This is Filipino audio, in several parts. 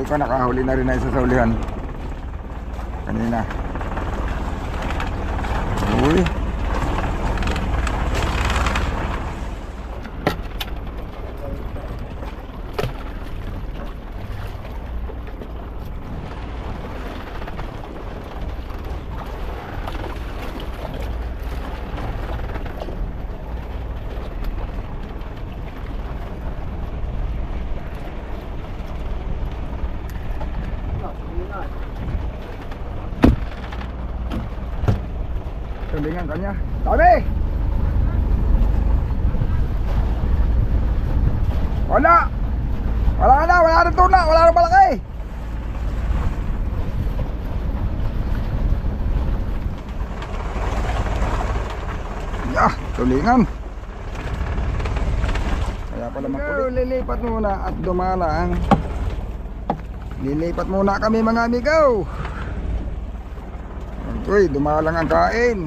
ko, nakahuli na rin na isa sa ulihan kanina. Uy, tulingan kanya. Dami! Wala! Wala na! Wala na tuna! Wala na malaki! Yeah, tulingan! Kaya pala makulit. Lilipat muna at dumalang. Lilipat muna kami mga amigo. Uy, dumalang ang kain.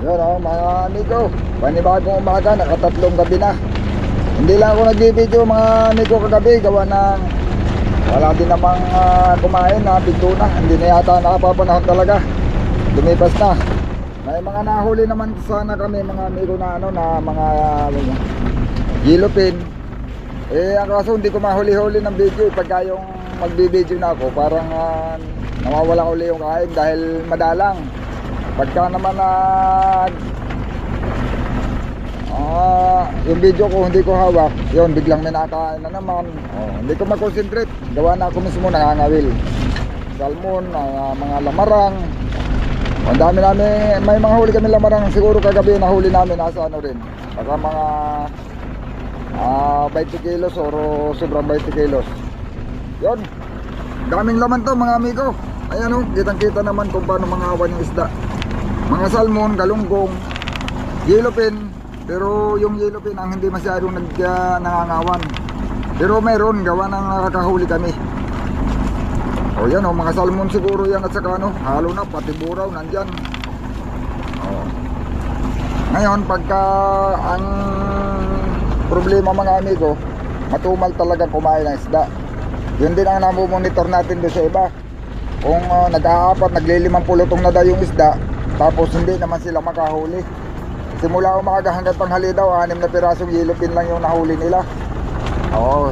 Yun mga amigo, panibagong umaga, nakatatlong gabi na. Hindi lang ako nagbibideo mga amigo kagabi, gawa ng wala din namang kumain na bigtuna. Hindi na yata nakapapanahon talaga. Lumipas na. May mga nahuli naman sana kami mga amigo na na mga yellowfin. Ang kaso hindi ko mahuli-huli ng video pagka yung magbibideo na ako, parang nawawala uli yung kain dahil madalang. Pagka naman yung video ko hindi ko hawak, yun biglang may nakain na naman. Hindi ko mag-concentrate, gawa na ako mismo nangangawil. Salmon, mga lamarang. Ang dami namin, may mga huli kami lamarang siguro kagabi nahuli namin nasa rin. Baka mga 20 kilos or sobrang 20 kilos. Yun, daming laman to mga amigo. Ayan kitang-kita naman kung paano mga awan yung isda. Mga salmon, galunggong, yellowfin. Pero yung yellowfin ang hindi masyadong nangangawan. Pero mayroon, gawa ng nakakahuli kami. O yan mga salmon siguro yan at saka halo na, pati buraw nandyan. Ngayon pagka ang problema mga amigo, matumal talaga kumain ng isda. Yun din ang namumonitor natin doon sa iba. Kung nag-aapat, naglilimang pulutong na daw yung isda, tapos hindi naman sila makahuli. Simula umaga hanggang tanghali daw, 6 na pirasong yellowfin lang yung nahuli nila.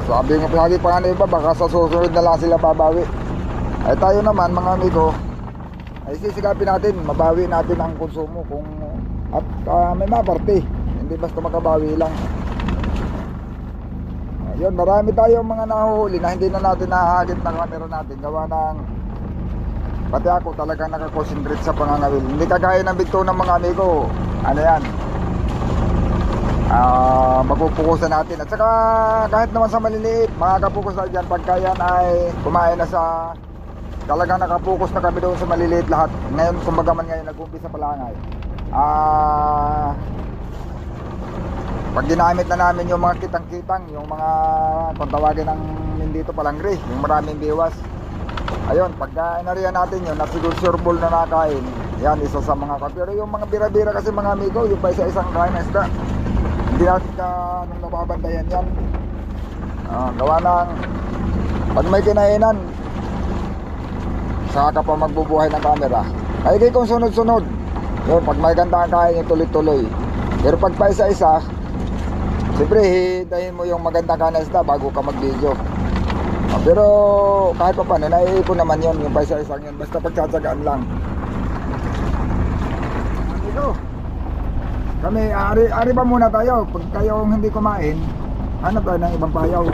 Sabi pa nga iba, baka sa susunod na lang sila babawi. Ay tayo naman mga amigo, ay sisigapin natin, mabawi natin ang konsumo kung at may maparte, hindi basta makabawi lang. Yun, marami tayong mga nahuhuli na hindi na natin nahahagit ng camera natin, gawa ng pati ako talagang nakakonsentrate sa pangangawil. Hindi kagaya ng bigto ng mga amigo, yan, mapupukusan natin. At saka kahit naman sa maliliit, makakapukus na dyan pagka yan ay kumain na sa, talagang nakapokus na kami doon sa maliliit lahat. Ngayon kumbaga man ngayon nag-umpisa pa lang ay pag ginamit na namin yung mga kitang-kitang, yung mga kung tawagin ng dito palangre, yung maraming biwas. Ayun, pagka inarihan natin yun, nasiguro sureball na nakain, yan isa sa mga pero yung mga bira-bira kasi mga amigo, yung pa isa-isang kain na isda, hindi natin nung nababantayan yan. Gawa ng pag may kinainan, saka ka pa magbubuhay ng camera. Kaya kung sunod-sunod, yun, pag may ganda ang kain yung tuloy-tuloy. Pero pag pa isa-isa, siyempre hintayin mo yung magandang kain na isda bago ka mag-video. Pero kahit pa paano, naiipon naman yun, yung pa isa-isang yun, basta pagtsatsagaan lang. Amigo, kami, ari ba muna tayo? Pag kayong hindi kumain, hanap tayo ng ibang payaw.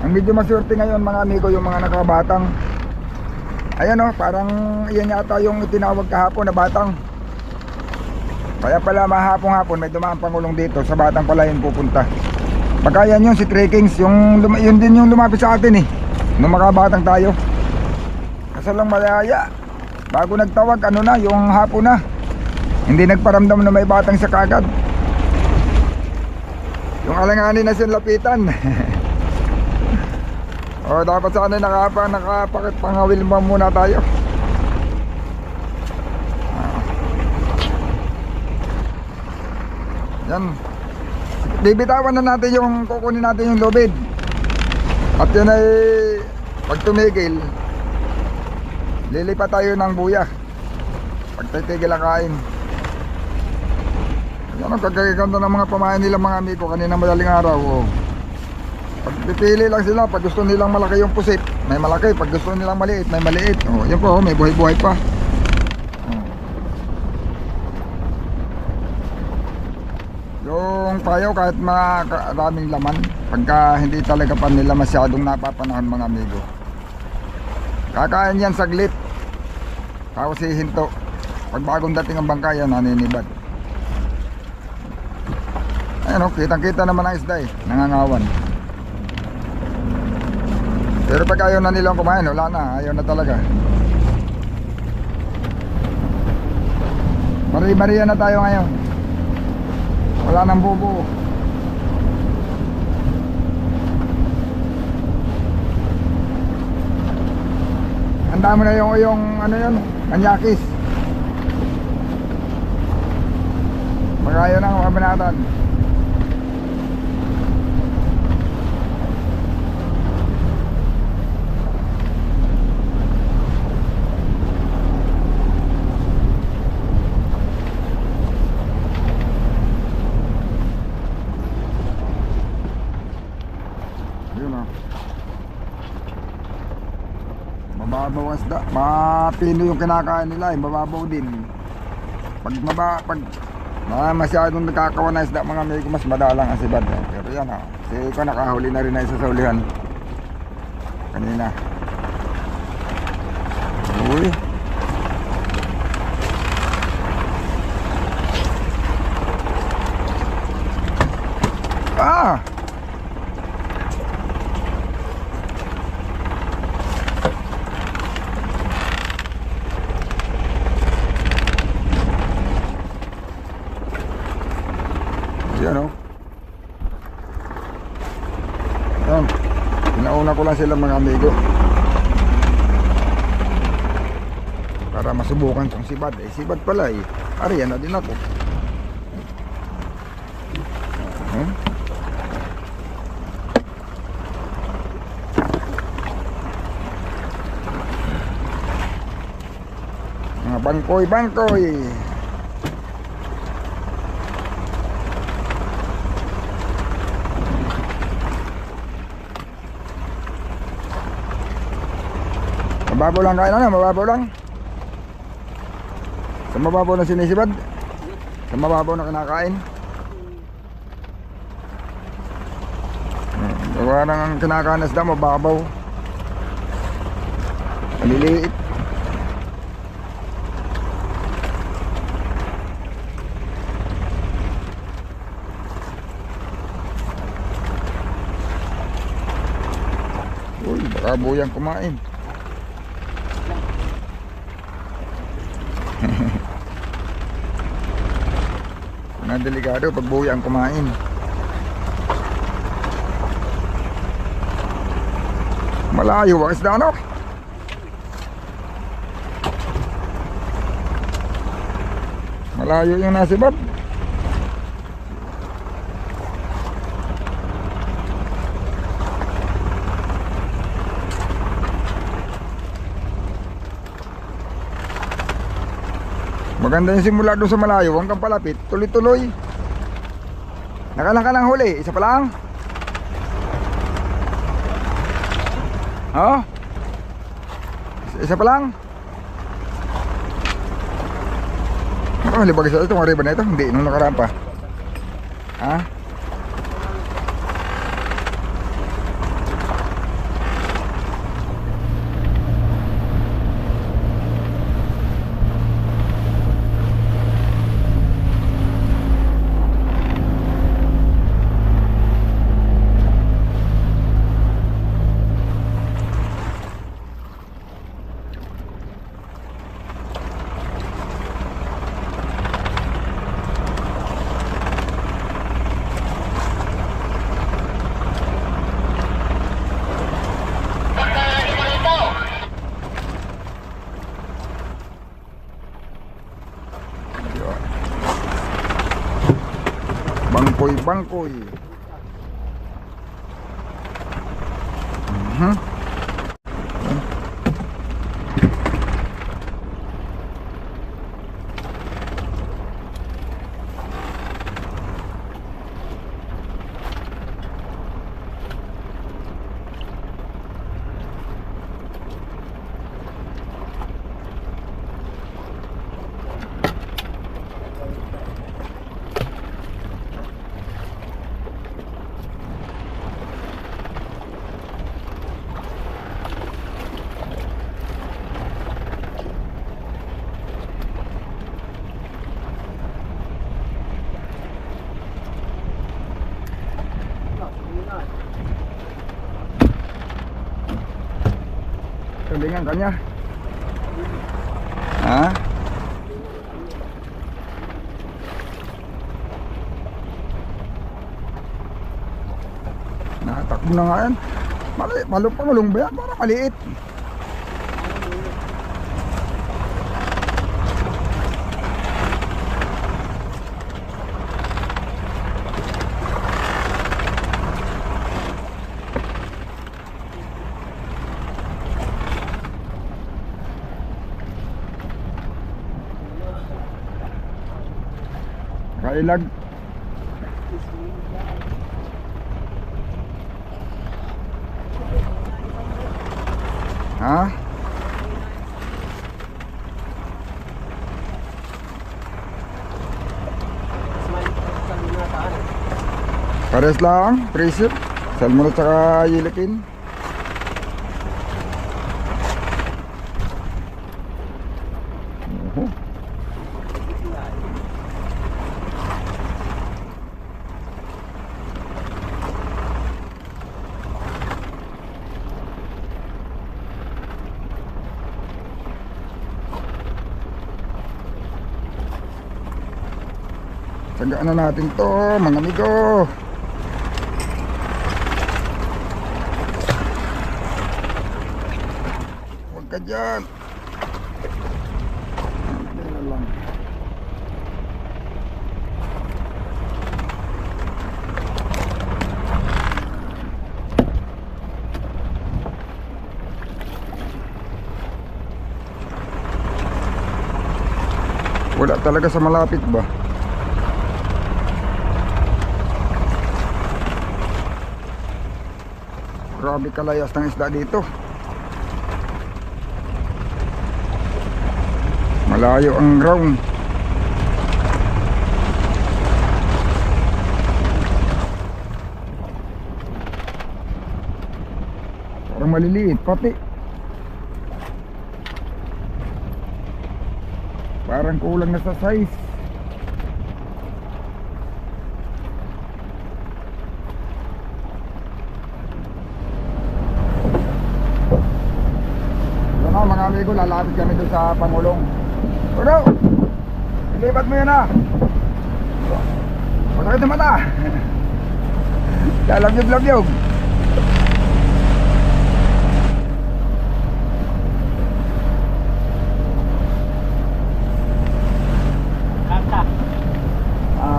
Ang medyo maswerte ngayon mga amigo, yung mga nakabatang. Ayan parang iyan yata yung itinawag kahapon na batang. Kaya pala mahapon-hapon may dumaan pangulong dito, sa batang pala yun pupunta. Pagka yan yung si Trekings, yun din yung lumapit sa atin nung makabatang tayo. Kasi lang malaya, bago nagtawag yung hapon na. Hindi nagparamdam na may batang sa kagad. Yung alanganin na siyang lapitan. O dapat sana nakapakit pangawil mo muna tayo. Yan. Bibitawan na natin yung kukunin natin yung lubid. At yan ay pag tumigil, lilipat tayo ng buya. Pag titigil ang kain. Yan ang kagaganda ng mga pamain nila mga amigo kanina madaling araw. Oh. Pag pipili lang sila, pag gusto nilang malaki yung pusit, may malaki. Pag gusto nilang maliit, may maliit. Oh, yan po, may buhay-buhay pa. Yung payaw kahit maraming laman, pagka hindi talaga pa nila masyadong napapanahon mga amigo, kakain yan saglit, tapos hihinto. Pag bagong dating ang bangka yan, naninibad. Ayun o, kitang-kita naman ang isda eh, nangangawan. Pero pag ayaw na nilang kumain, wala na, ayaw na talaga. Mari-maria na tayo ngayon. Wala nang bubo. Handa mo na yung ano yun, manyakis. Magayo na ang kabanatan. Mababaw ang isda, mapino yung kinakain nila, mababaw din. Pag masyadong nakakawan na isda mga amigo, mas madalang ang sibad. Pero yan o, kasi ko nakahuli na rin na isa sa ulihan kanina. Uy, ah, yan o. Yan, pinauna ko lang sila mga amigo para masubukan kung sibad. Eh sibad pala eh, ariyan na din ako. Mga bangkoy. Mababaw lang kain na, mababaw lang. Sa mababaw na sinisibad, sa mababaw na kinakain. Gawa ng kinakain na isda, mababaw. Maliliit. Uy, baka buyang kumain. Na delikado pag buhay ang kumain. Malayo ang isda no? Malayo yung nasibad. Maganda yung simula doon sa malayo hanggang palapit, tuloy-tuloy. Nakalang ka ng huli, isa pa lang. Oh? Isa pa lang. Oh, libag isa ito, mga riba na ito. Hindi, nung nakaraan pa. Ha? Bangkoy, bangkoy. Tulingan kanya. Ha? Natakbo na nga yan. Malong ba yan? Parang maliit. Kailag. Ha? Pares lang, presyo. Salmon at saka yilikin. Tsagaan na natin to mga amigo. Huwag ka dyan. Yan lang. Wala talaga sa malapit ba? Grabe kalayas ng isda dito. Malayo ang ground. Parang maliliit pati. Parang kulang na sa size. Mga amigo, lalapit kami doon sa Pangulong. Pero, ilipat mo yan, ha. Masakit na mata. Lalagyog-lagyog.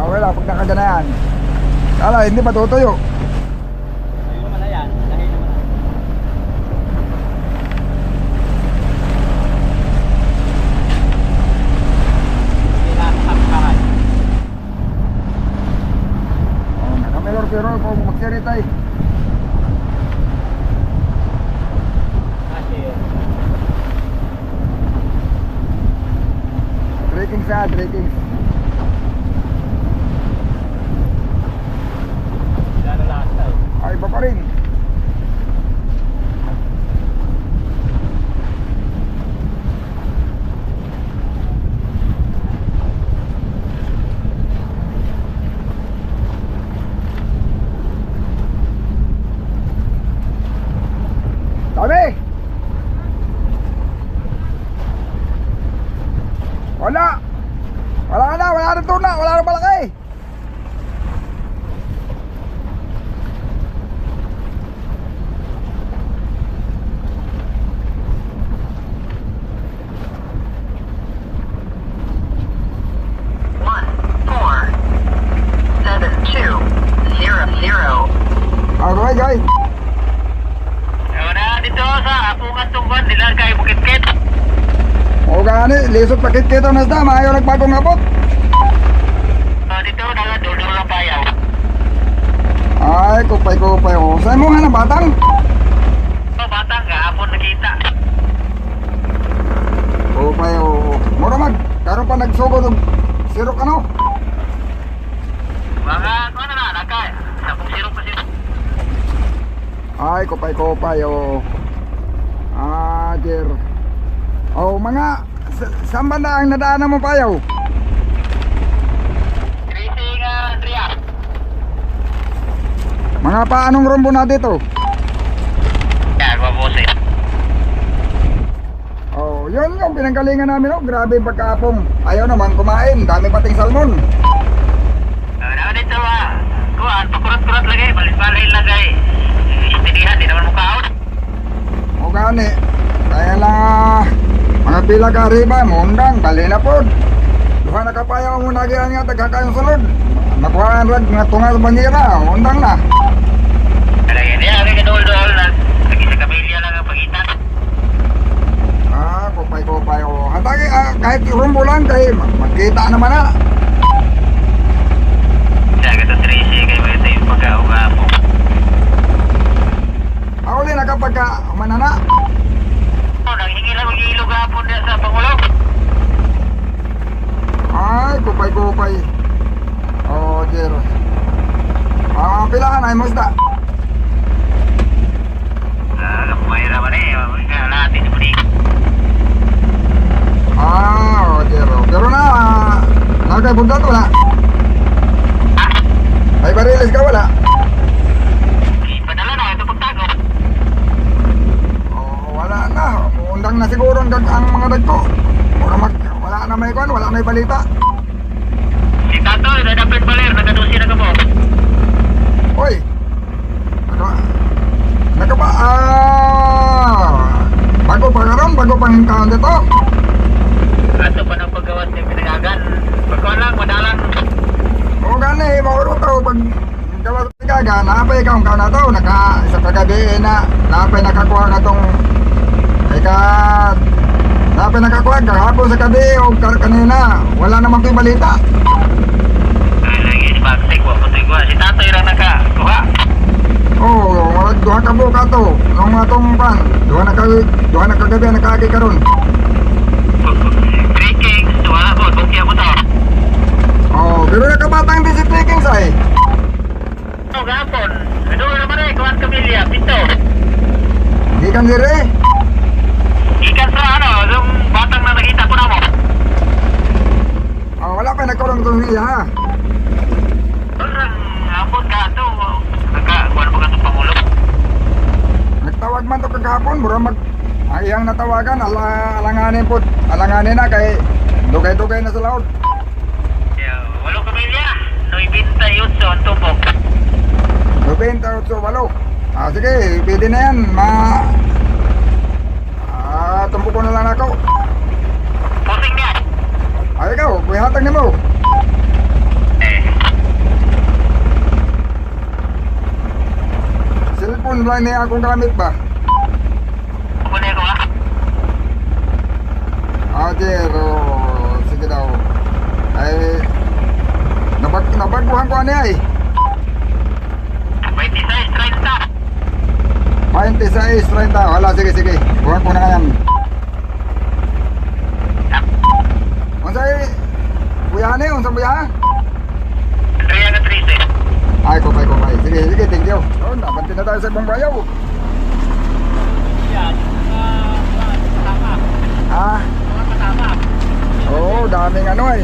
Wala, pag nakaganayan. Kala, hindi matutuyo. Ayun naman na yan. Dahil naman na. Nakamelor pero kung magsirit ay. Breaking sa, breaking. Ay, iba pa rin. Dami! Wala! Wala na! Wala na tuna! Wala na malaki! kay Bukit-Kit. O gani, lisod pakit kita na isda, maayo nagbagong abot. Dito, dulo lang payaw. Ay, kupay o. Saan mo nga na batang? Batang ka, hapon nakita. Kupay o. Mura mag, karon pa nagsugod og sirok ano? Mga, ano na, naka, sapong sirok pa sirok. Ay, kupay o. Ah, dear. O, mga, saan ba na ang nadaanan mo payaw? Racing, Andrea. Mga paanong rumbo na dito? Yan, mabose. Oh, yun yung pinanggalingan namin, oh. Grabe yung pagkaapong. Ayaw naman kumain, dami pating salmon. Naman dito, kuhan, pakurat-kurat lagi, balit-balay lagay. Istidihan, di naman mukaon. O gani, kaya lang mga pila ka riba, mundang, bali na po. Duha na kapayaw mo nagihan nga, tagkakayong sunod. Nakuhaan rag, nga tunga sa bangira, mundang na. Lagi, di, lagi kadol-dol na. Lagi sa kabilya lang ang pagitan. Ah, kupay, o. Hatagi, kahit rumbo lang, kay magkita naman na. Dagat sa Tracy, kayo mga tayo pagka-uga po. Ako din, nakapagka, manana. Nanghingi lang mag-iilog hapon din sa Pangulo. Ay, kupay. Oh, dear. Pilahan ay mo isda. Mayra man eh. Natin si Pudi. Oh, dear. Pero na, nakakabugdat wala. Ay, barilis ka wala. Ipadala na, ito pagtago. Oh, wala na. Undang na siguro ang mga dagko. Wala na may kwan, wala may balita. Si Tato, nadapit baler, nagadusi na ka po. Hoy. Bago pang hingkaon dito. Ato pa ng paggawas ng pinagagan. Pagkawalang, madalang. O gani, mauro to. Pag gawa sa gaga, napay ka na to. Sa kagabi na, napay nakakuha ka tong napay nakakuha kahapon sa gabi o kanina. Wala naman ko'y balita. Ay, lagi, si Bagsik, wako to igwa. Si Tato yung nakakuha. Oh, wala duha ka buka to. Nung atong pan, duha na kagabi nakagi karon. 3 Kings, tuwa po, bukya po to. Oh, pero nakabatang din si Trekking say. Ito, gapon. Ano naman eh, kuhan kamilya, pito. Di kan dire. Ikan sa yung batang na nakita po na mo. Oh, wala pa nagkaroon ng hiya ha. Orang hapon ka ito. Nagkakuhan po ka itong Pangulo. Nagtawag man to kagahapon, bro mag ang iyang natawagan, alanganin na kay dugay-dugay na sa laod. Walong kamilya. 98 ang tumbok. 98 walo. Sige, pwede na yan. Tumpok ko na lang ako. Pusing niya. Ay ikaw, kuyahatag ni mo. Cellphone lang niya akong gamit ba? Kukunin ko ha. Pero sige daw. Ay, nabaguhan ko ano ay. 26, 30. 26, 30. Wala, sige. Buhan ko na nga yan. Unsay, buyahan eh, unsang buyahan? Andrea nga 13. Ay, kupay. Sige, thank you. Oh, nabanti na tayo sa ibang bayaw. Yan, mga kasama. Ah, Mga kasama. oo, daming ano eh.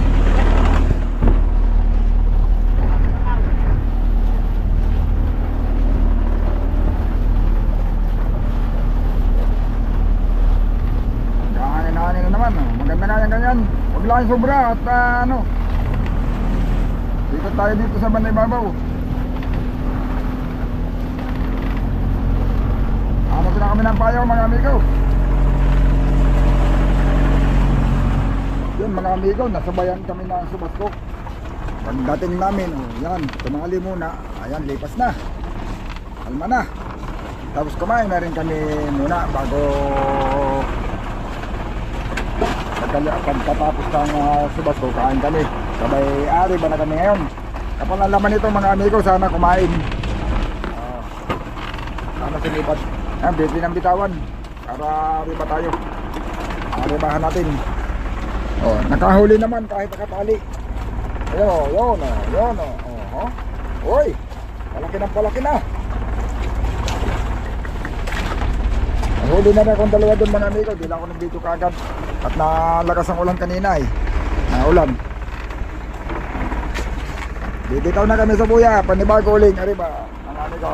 Hangin na naman, oh. Maganda nga yan ganyan. Huwag lang sobra at ano. Dito tayo dito sa Banay Babaw. Ano na kami ng payaw mga amigo. Yun mga amigo, nasabayan kami ng Subasco. Pagdating namin, oh, yan, tumali muna. Ayan, lipas na. Kalma na. Tapos kumain na rin kami muna bago pagkatapos ng subas ko, kain kami. Sabay ari ba na kami ngayon. Kapag nalaman nito mga amigo, sana kumain. Sana sinipat. Biti ng bitawan. Para riba tayo. Ribahan natin. Oh, nakahuli naman kahit nakatali. Yun. Uy, palaki na. Huli na akong dalawa doon mga amigo. Di lang ako nag-video kaagad. At nalakas ang ulan kanina eh. Ulan. Bibitaw na kami sa buya. Panibago uling. Arriba. Mga amigo.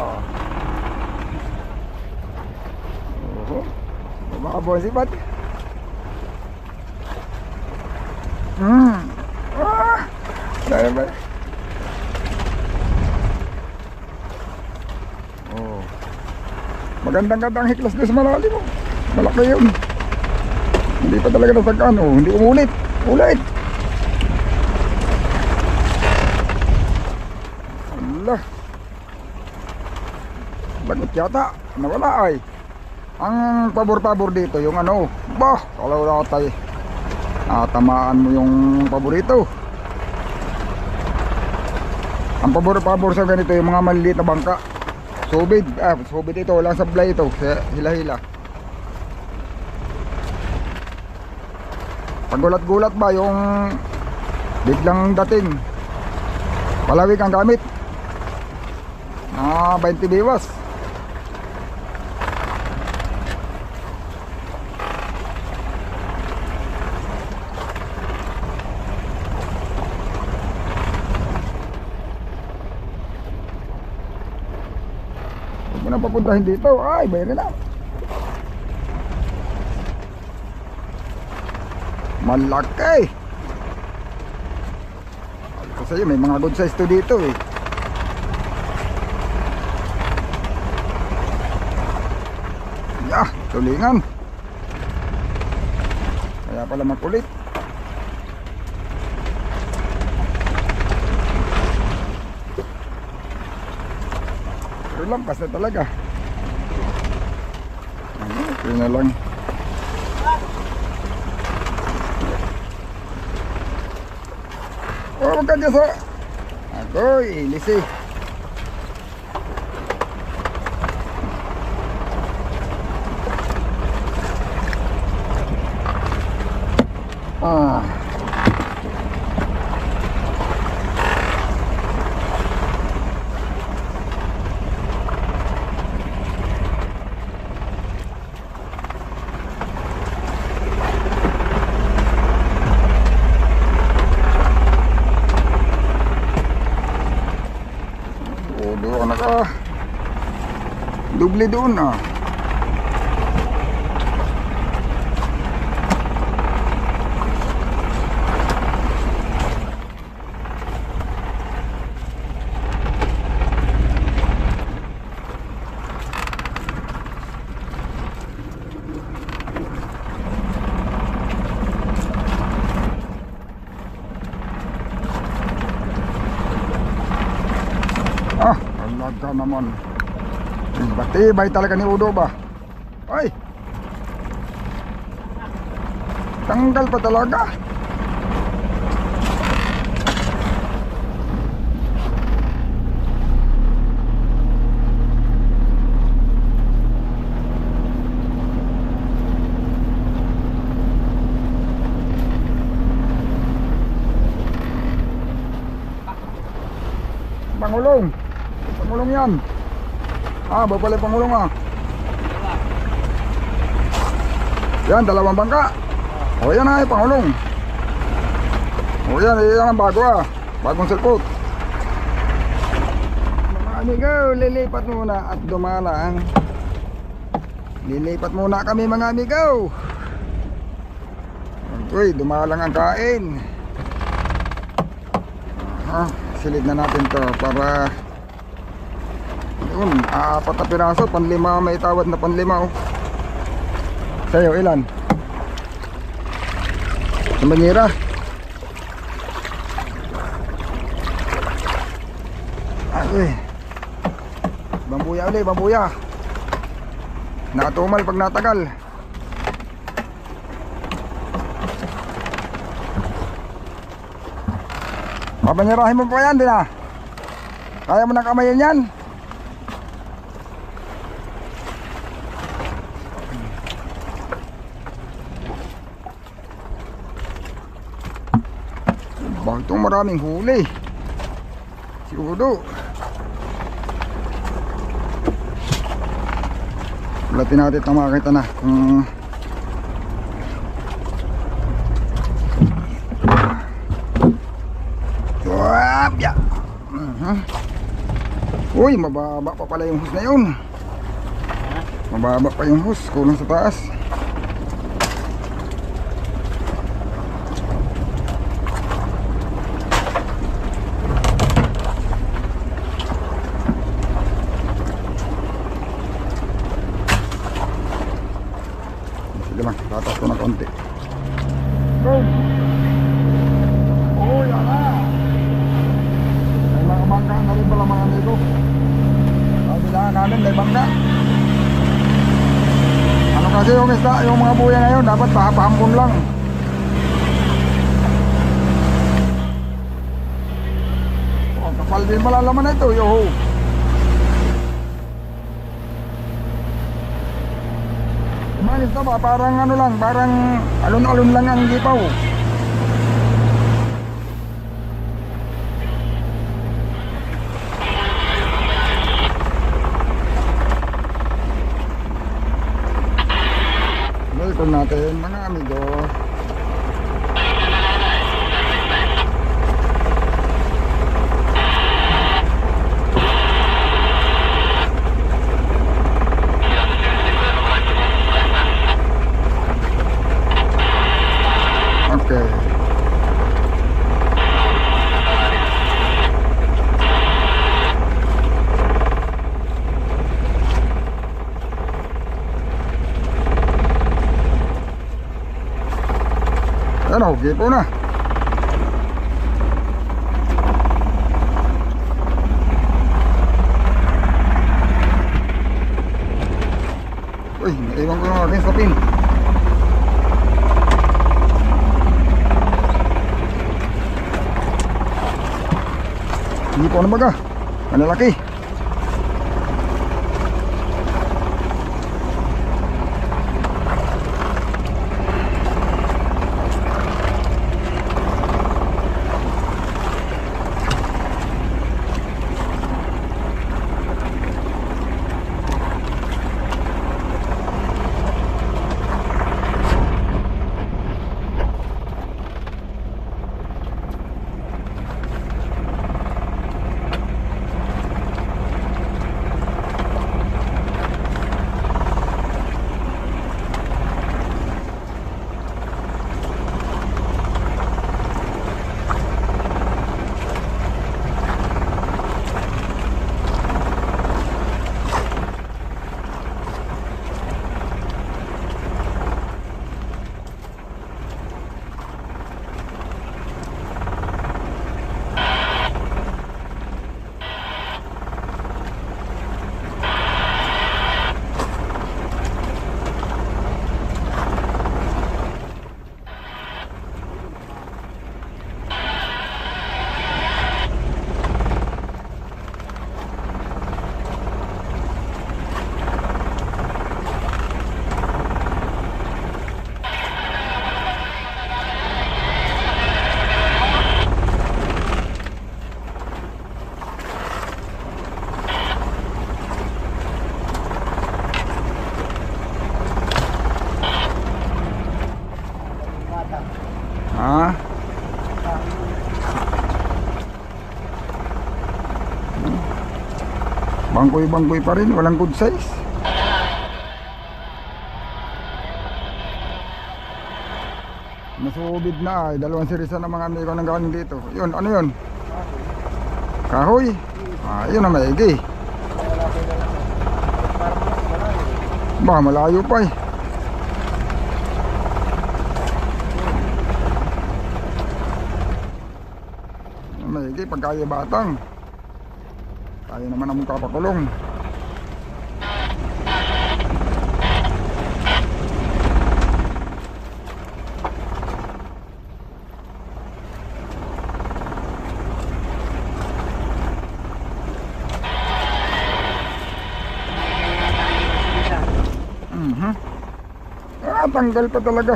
Mga boss ibat. Dahil ba? Magandang hiklas doon sa malalim mo. Malaki yun. Hindi pa talaga nasagkan. Hindi umulit. Ulit. Allah. Lagot yata. Nawala ay. Ang pabor-pabor dito yung ano. Bah. Kalau natay. Tamaan mo yung paborito. Ang pabor-pabor sa ganito yung mga maliliit na bangka. Subid, subid ito, walang sablay ito, hila-hila. Pagulat-gulat ba yung biglang dating, palawig ang gamit. 20 biwas. Na papuntahin dito, ay bayari na. Malaki. Kasi may mga good size to dito eh. Tulingan. Kaya pala makulit. Lampas na talaga. Okay na lang. Huwag ka dyan sa agoy, lisi. Doble doon talaga naman. Batibay talaga ni Udo ba? Ay! Tanggal pa talaga. Pangulong. Pangulong yan. Bapalay pangulong Yan, dalawang bangka. Yan ay pangulong. Yan ang bago bagong silpot. Mga amigo, lilipat muna at dumalang. Lilipat muna kami mga amigo. Uy, dumalang ang kain. Silid na natin to para yun, 4 na piraso, panlima, may tawad na panlima Sa'yo, ilan? Sa banyera. Ay, bambuya ulit, bambuya. Nakatumal pag natagal. Babanyerahin mo pa yan din ah. Kaya mo nang kamayin yan. Bakit itong maraming huli? Siguro. Ulatin natin na makakita na. Wabya. Uy, mababa pa pala yung hose na yun. Mababa pa yung hose, kulang sa taas. Sige lang, tatas ko na konti. Go! Oh, yan na! May mga bangka na rin pala mga amigo. Kailangan namin may bangka. Ano kasi yung isda, yung mga buya ngayon dapat pahampon lang. Oh, kapal din malalaman na ito, yoho. Mga isda ba, parang ano lang, parang alon-alon lang ang gipaw. Welcome natin mga amigo. Okay. Ano, gipo na. Uy, naiwan ko yung aking sapin. Gipo na baga. Malalaki. Ha? Bangkoy-bangkoy pa rin, walang good size. Nasubid na, dalawang sirisa ng mga amigo ng galing dito. Yun, ano yun? Kahoy? Ah, yun ang maigi. Ba, malayo pa eh. Maigi, pagkaya batang. Kaya naman ang mukha pakulong. tanggal pa talaga.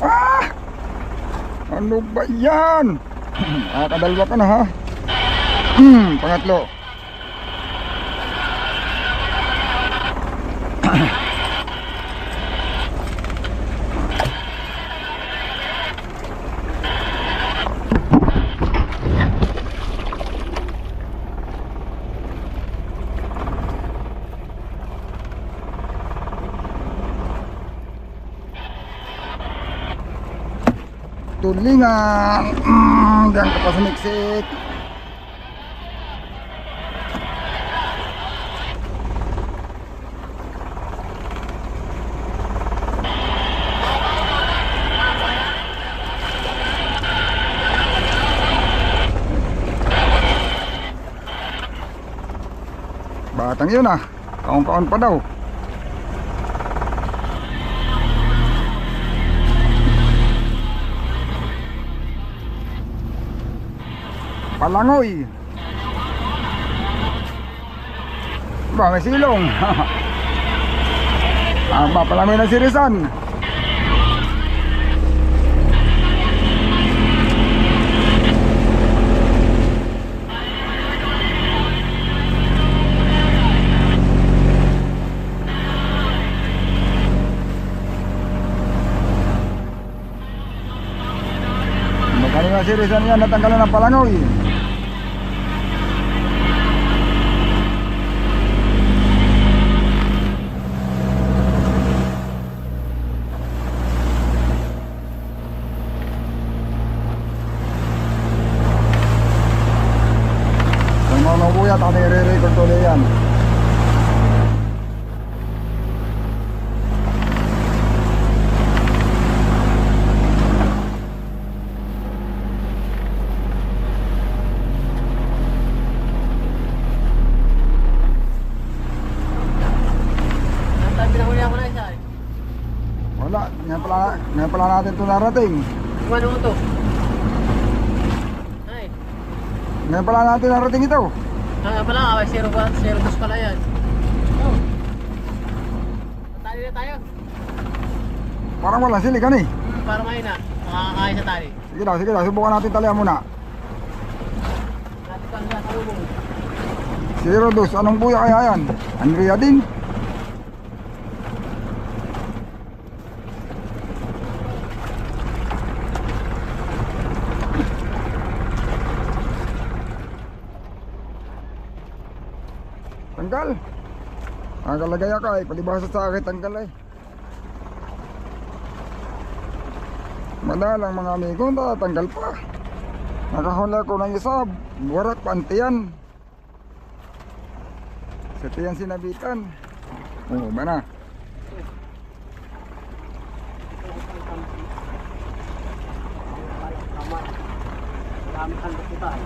Ah! Ano ba yan? Kadalwa ka na ha. Pangatlo. Tulingan. Diyan ka pa sumiksik. Batang yun ah. Kaon-kaon pa daw. Palangoy. Ba, may silong. Ba, palangoy ng sirisan. Magkano ng sirisan yan, natanggalan ng palangoy. Kuya, ating i-record tuloy yan. Wala, ngayon pala natin ito narating. Ano mo to? Ay. Ngayon pala natin narating ito. Pala, 0 bus pala yan. Oh. Tali na tayo. Parang wala siligan eh. Parang ngayon na. Makakakain sa tali. Sige daw, subukan natin talihan muna. Natin pang sa kalubong. 02, anong buya kaya yan? Andrea din. Tanggal. Nakalagay ako eh. Palibasa sa akin tanggal eh. Madalang mga amigo, tatanggal pa. Nakahula ko ng isa. Warak pantiyan. Sa tiyan sinabitan. Oo ba na? Marami kang luputan.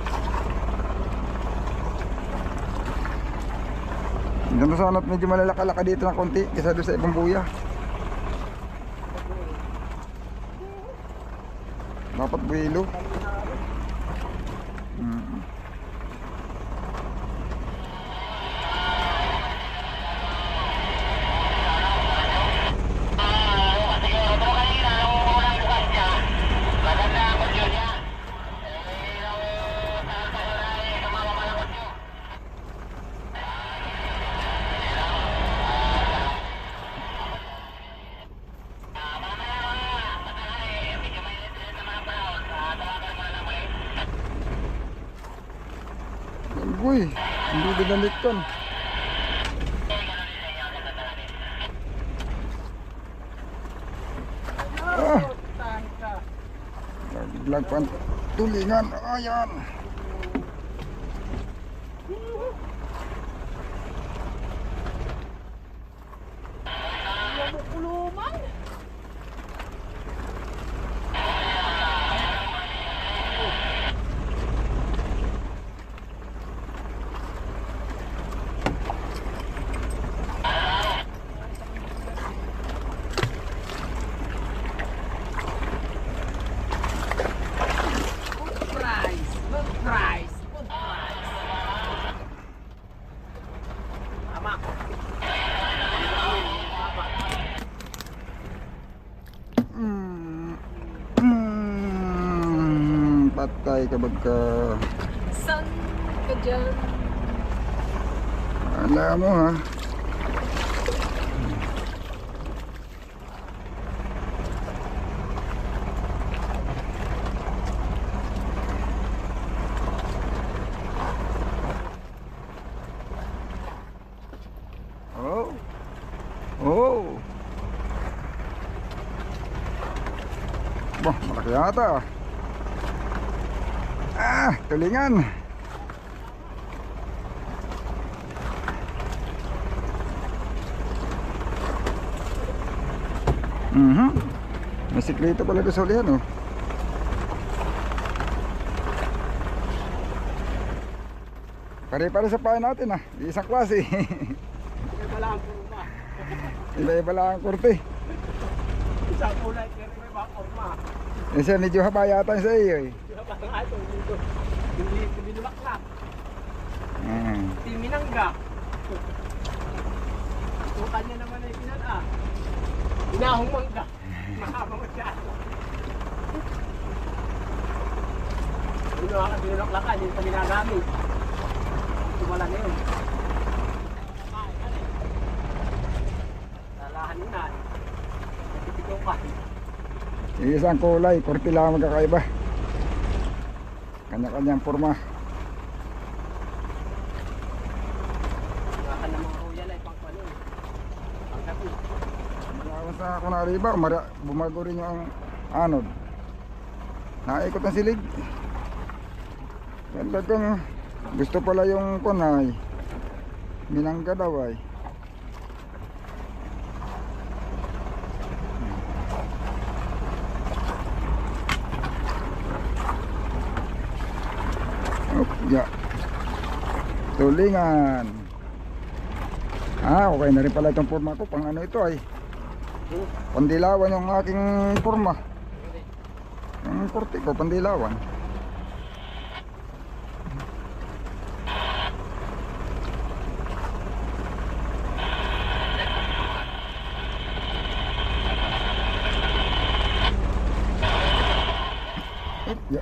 Ganito sana at medyo malalaka-laka dito ng konti kaysa doon sa ibang buya. Dapat buhilo. Uy, hindi binalikan. Naglag pa tulingan. Ayan. tayo kapag San ka dyan? alam mo ha. Oh. Oh. Bah, malaki yata. Ah, tulingan. May siklito pala doon sa ulihan, oh. Pare-pare sa pahay natin, ah. Di isang klase. Iba lang po ba? Iba-iba lang ang kurte. Isang kulay, pero may mga forma. Kasi medyo haba yata sa iyo, eh. Di ba parang ato, hindi lumaklak. Ah. Timinangga. Yung kanya naman ay pinala. Inahong mangga. Mahaba masyado. Yung mga binulaklakan, hindi pa ginagamit. Wala na yun. Lalahan yun na. Ito pa. Isang kulay, kurte lang magkakaiba. Kanya-kanyang forma. Wala ka ng mga royal ay pang panin. Pang kapi. Malawan sa kunariba, bumago rin yung anod. Naikot ang silig. Ganda kang gusto pala yung kunay. Minangga daw ay. Oh, ya. Tulingan. Ah, okay na rin pala itong forma ko. Pang ano ito ay. Pandilawan yung aking forma. Yung kurti ko, pandilawan. Ya.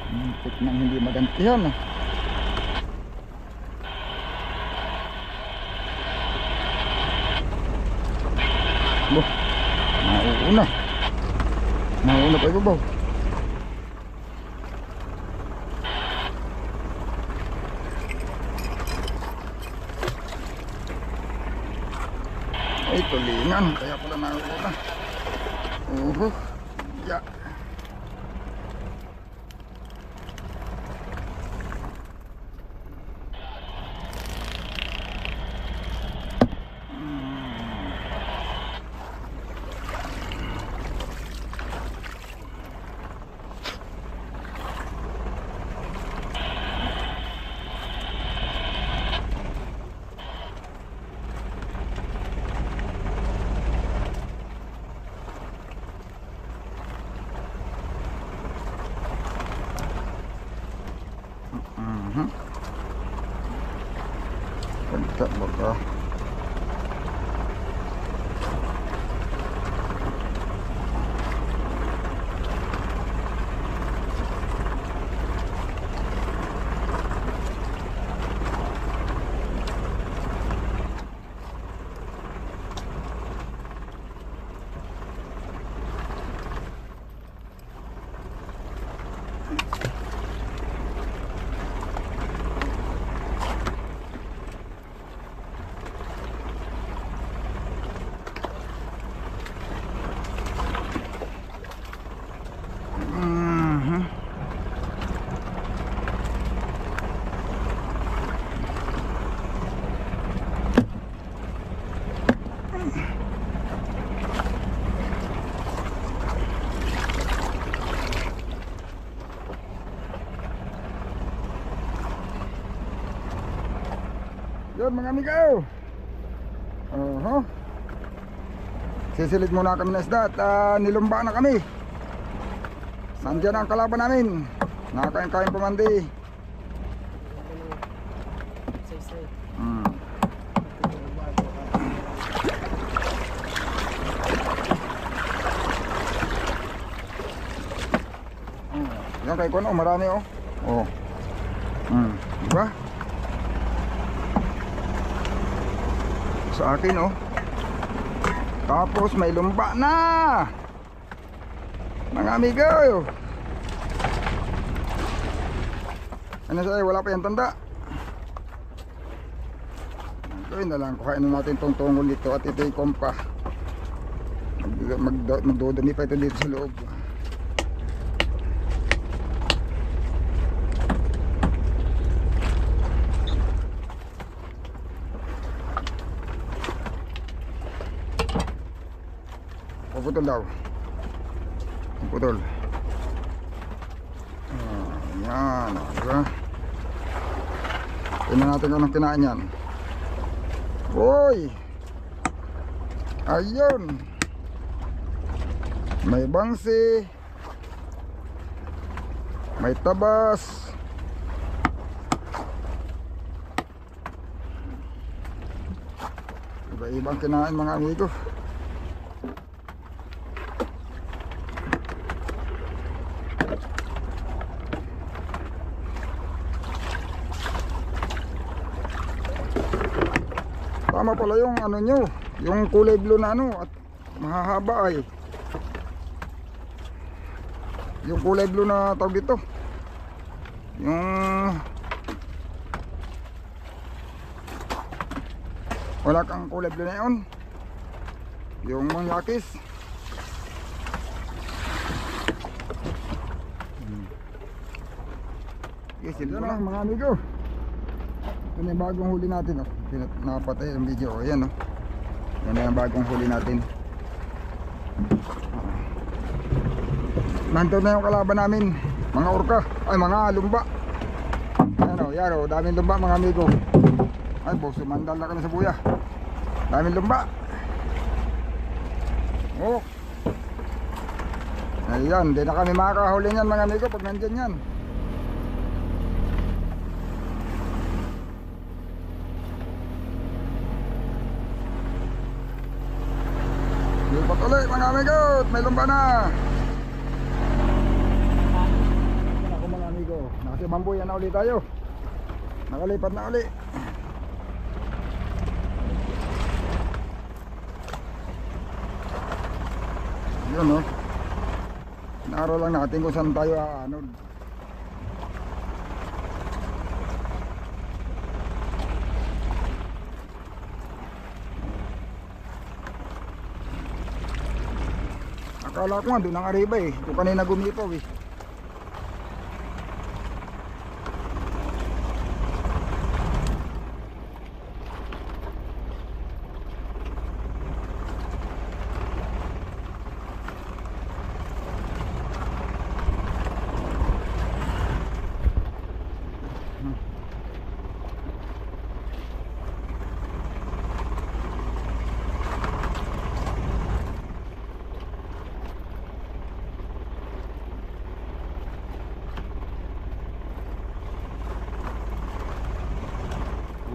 Muntik nang hindi magantihan, ah. Boh, nauuna. Nauuna pa ibabaw. Ay, tulingan. Kaya pala nauuna. Ya. Pagka baka yun mga amigo. Sisilid muna kami ng isda at nilumba na kami. Nandiyan ang kalaban namin. Nakakain-kain pamandi. kay Kuno, marami oh. Oh. Diba? Sa akin oh. Tapos may lumba na. Mga amigo. Ano sa'yo? Wala pa yung tanda. Gawin na lang. Kuhain na natin tong tungkol dito at ito yung kompa. Magdodumi pa ito dito sa loob. Puputol daw. Puputol. Yan. Diba? Tingnan natin kung anong kinain yan. Uy! Ayun! May bangsi. May tabas. Iba-ibang kinain mga amigo. Tama pala yung ano nyo, yung kulay blue na ano at mahahaba ay. Yung kulay blue na tawag dito. Yung wala kang kulay blue na yun. Yung mangyakis. Yes, yun lang mga amigo. Ito na yung bagong huli natin oh. Nakapatay yung video oh. Ayan oh. Yan na yung bagong huli natin. Nandun na yung kalaban namin. Mga orka. Ay mga lumba. Ayan oh. Yan oh. Daming lumba mga amigo. Ay boso mandal na kami sa buya. Daming lumba. Oh. Ayan. Di na kami makakahuli yan mga amigo pag nandyan yan. Lipat ulit mga amigo, may lumba na. Ako mga amigo, nakasibambuyan na ulit tayo. Nakalipat na ulit. Yun oh. Inaaraw lang natin kung saan tayo aanod. Akala ko nga doon ang arriba eh. Doon kanina gumipaw eh.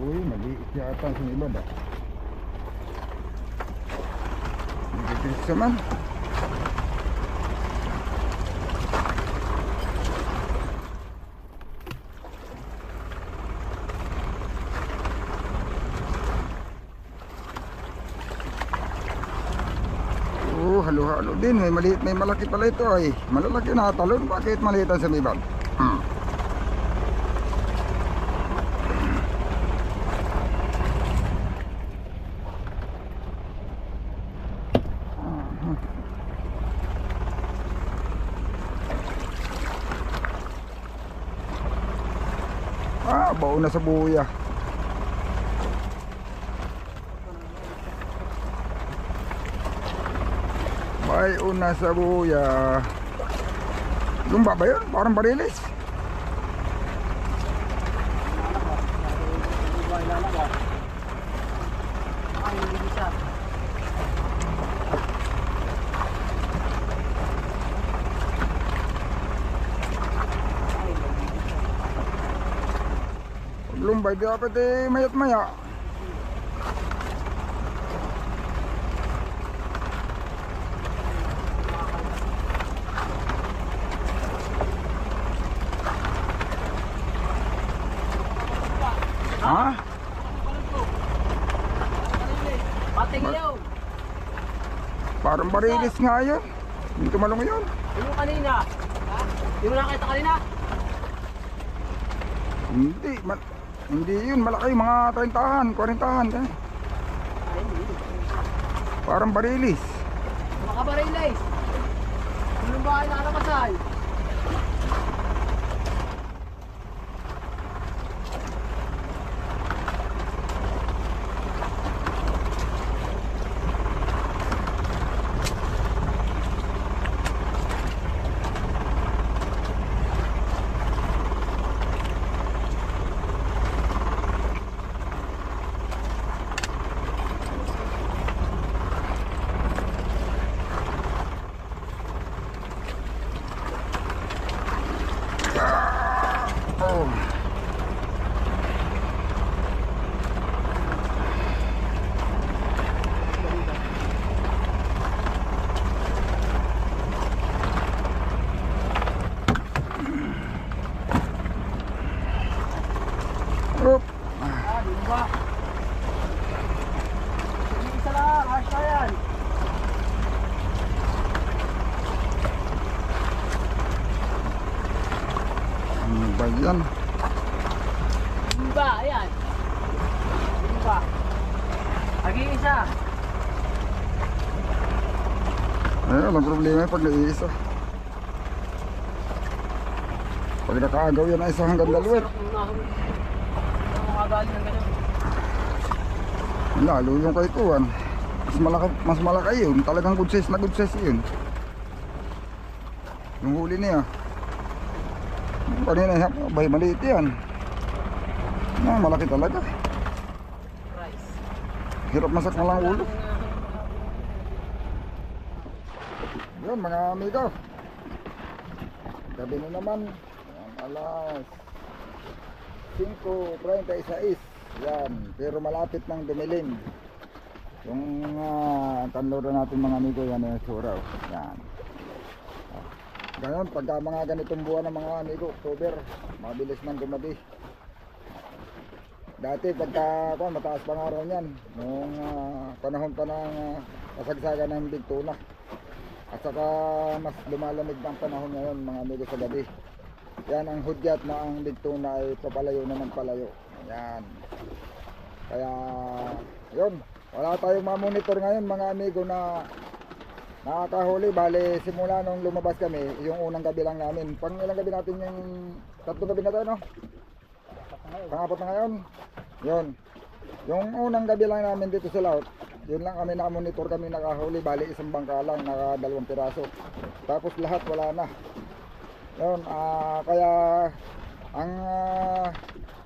Uy, maliit yata sa iba ba? Nagkikis naman. Halo-halo din. May maliit, may malaki pala ito ay. Malalaki na talon. Bakit maliit ang sumibag? Baon na sa buya. Baon na sa buya. Lumba ba yun? Parang barilis. Lumbay di dapat eh mayat maya. Ha? Pating yaw. Parang barilis nga yun. Yung tumalong yun. Yung kanina. Ha? Yung mo nakita kanina? Hindi. Hindi yun. Malaki. Mga 30-an, 40-an. Eh. Ay, hindi. Parang barilis. Makabarilay. Yung bahay na kalamasay. Oh. Oop. Ah, di ba? Isa lang, asya yan. Ano ba yan? Di ba? Ayan. Di ba? Ag-iisa. Ayun, ang problema yung pag naiisa. Pag nakaagaw yan ay isa hanggang dalawa. Sarap ng nahulog. Ang mga galing ng ganun. Lalo yung kay Tuan. Mas malaki yun. Talagang good size yun. Yung huli niya. Kanina, bay maliit yan. Malaki talaga. Rice. Hirap masak na lang ulo. Yun mga amigo. Gabi na naman. Alas 5:36. Yan. Pero malapit nang dumilim. Yung tanlora natin mga amigo. Yan yung suraw. Yan. Ganyan, pagka mga ganitong buwan ng mga amigo, October, mabilis nang gumabi. Dati pagka mataas pang araw niyan, noong panahon pa ng kasagsagan ng Big Tuna. At saka mas lumalamig ng panahon ngayon mga amigo sa gabi. Yan ang hudyat na ang Big Tuna ay papalayo na ng palayo. Yan. Kaya, yun, wala tayong mamonitor ngayon mga amigo na nakakahuli. Bale, simula nung lumabas kami, yung unang gabi lang namin. Pang ilang gabi natin yung tatlong gabi na tayo, no? Pang-apat na ngayon. Yun. Yung unang gabi lang namin dito sa Laut, yun lang kami nakamonitor kami nakahuli. Bale, isang bangka lang, naka 2 piraso. Tapos lahat wala na. Yun, kaya ang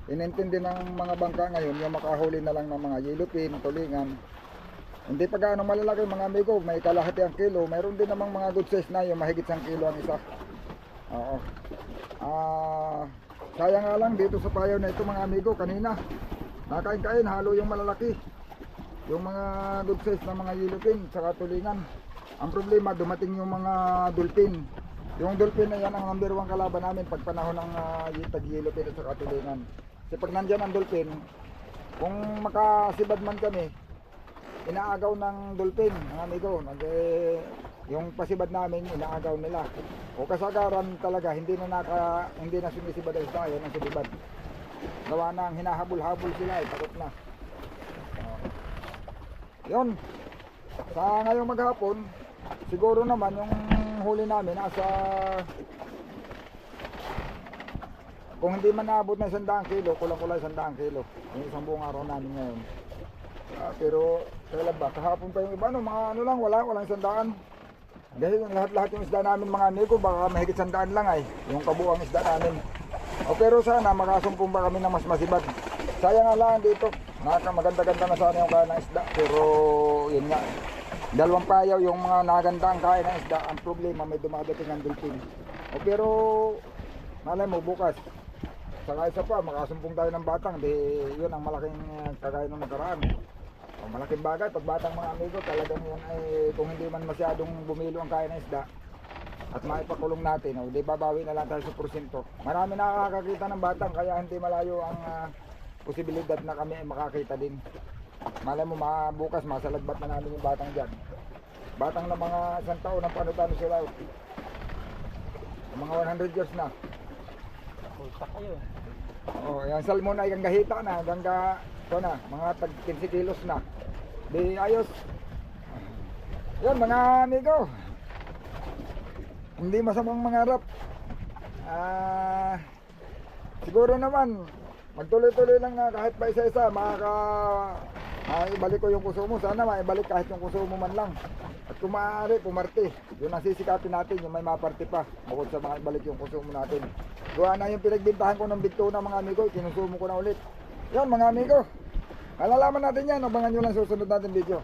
inintindi ng mga bangka ngayon, yung makahuli na lang ng mga yellowfin, tulingan. Hindi pa gaano malalaki mga amigo, may kalahati ang kilo. Mayroon din namang mga good size na yung mahigit 1 kilo ang isa. Oo. Sayang nga lang dito sa payaw na ito mga amigo, kanina nakain-kain halo yung malalaki. Yung mga good size na mga yellowfin saka tulingan. Ang problema, dumating yung mga dolphin. Yung dolphin na yan ang number 1 kalaban namin pag panahon ng tag-yellowfin at saka tulingan. Kasi pag nandyan ang dolphin, kung makasibad man kami, inaagaw ng dolphin, mga amigo. Yung pasibad namin, inaagaw nila. O kasagaran talaga, hindi na sumisibad ang tayo ng sibad. Gawa na ang hinahabol-habol sila, takot na. Yun. Sa ngayong maghapon, siguro naman yung huli namin nasa, kung hindi man naabot na 100 kilo, kulang-kulang 100 kilo. Yung isang buong araw namin ngayon. Pero kailan ba? Kahapon pa yung iba, no? Mga ano lang, walang 100. Dahil lahat-lahat yung isda namin mga amigo, baka mahigit 100 lang ay, yung kabuang isda namin. Pero sana makasumpong ba kami ng mas masibad. Sayang nga lang dito, maganda-ganda na sana yung kaya ng isda. Pero yun nga, 2 payaw yung mga naganda ang kaya ng isda. Ang problema, may dumadating ang dolphin. Pero malay mo bukas, saka isa pa, makasumpong tayo ng batang. Di yun ang malaking kagaya ng nakaraan. Malaking bagay, pag batang mga amigo, talagang yan ay kung hindi man masyadong bumilo ang kaya ng isda at maipakulong natin, di babawi na lang tayo sa porsyento. Marami nakakakita ng batang, kaya hindi malayo ang posibilidad na kami ay makakita din. Malay mo bukas masalagbat na namin yung batang dyan. Batang na mga isang taon ng panutano sila. Mga 100 years na. Pulsa kayo. Oh, yung salmon ay gahita na, ito na, mga tag 15 kilos na. Di ayos. Yan mga amigo. Hindi masamang mangarap. Siguro naman magtuloy-tuloy lang na kahit pa isa-isa maibalik ko yung kusumo. Sana maibalik kahit yung kusumo man lang. At kung maaari, pumarte. Yun ang sisikapin natin, yung may maparte pa. Bukod sa maibalik yung kusumo natin. Gawa na yung pinagbintahan ko ng bigto ng mga amigo, kinusumo ko na ulit. Yan mga amigo. Malalaman natin yan, abangan nyo lang susunod natin video.